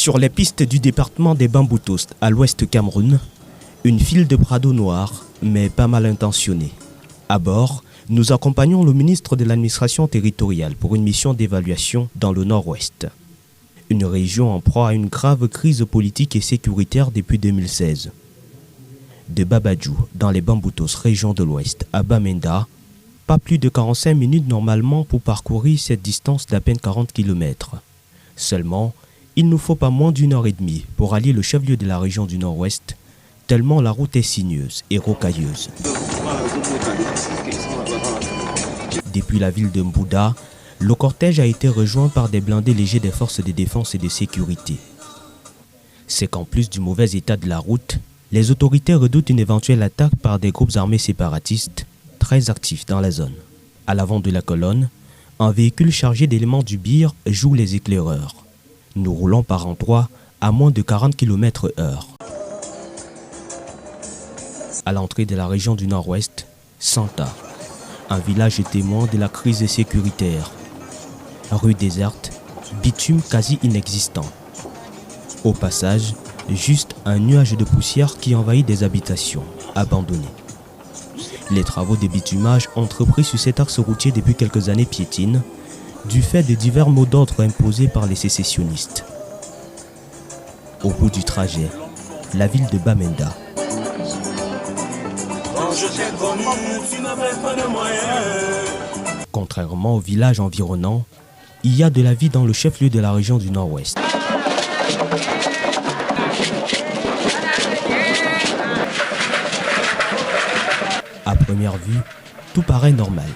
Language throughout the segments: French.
Sur les pistes du département des Bamboutous, à l'ouest Cameroun, une file de Prado noirs, mais pas mal intentionnée. À bord, nous accompagnons le ministre de l'administration territoriale pour une mission d'évaluation dans le nord-ouest. Une région en proie à une grave crise politique et sécuritaire depuis 2016. De Babadjou, dans les Bamboutous, région de l'ouest, à Bamenda, pas plus de 45 minutes normalement pour parcourir cette distance d'à peine 40 km. Seulement, il nous faut pas moins d'1h30 pour allier le chef-lieu de la région du nord-ouest, tellement la route est sinueuse et rocailleuse. Depuis la ville de Mbouda, le cortège a été rejoint par des blindés légers des forces de défense et de sécurité. C'est qu'en plus du mauvais état de la route, les autorités redoutent une éventuelle attaque par des groupes armés séparatistes très actifs dans la zone. À l'avant de la colonne, un véhicule chargé d'éléments du BIR joue les éclaireurs. Nous roulons par endroits à moins de 40 km/h. À l'entrée de la région du nord-ouest, Santa, un village témoin de la crise sécuritaire. Rue déserte, bitume quasi inexistant. Au passage, juste un nuage de poussière qui envahit des habitations abandonnées. Les travaux de bitumage entrepris sur cet axe routier depuis quelques années piétinent, du fait de divers mots d'ordre imposés par les sécessionnistes. Au bout du trajet, la ville de Bamenda. Contrairement aux villages environnants, il y a de la vie dans le chef-lieu de la région du nord-ouest. À première vue, tout paraît normal,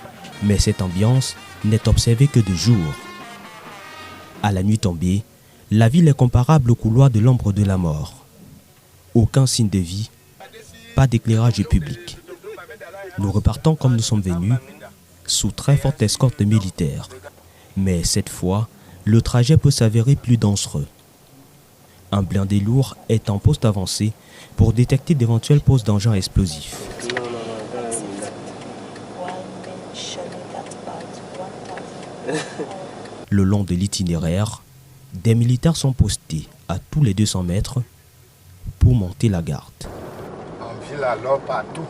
mais cette ambiance n'est observée que de jour. À la nuit tombée, la ville est comparable au couloir de l'ombre de la mort. Aucun signe de vie, pas d'éclairage public. Nous repartons comme nous sommes venus, sous très forte escorte militaire. Mais cette fois, le trajet peut s'avérer plus dangereux. Un blindé lourd est en poste avancé pour détecter d'éventuelles poses d'engins explosifs. Le long de l'itinéraire, des militaires sont postés à tous les 200 mètres pour monter la garde. On vit alors partout.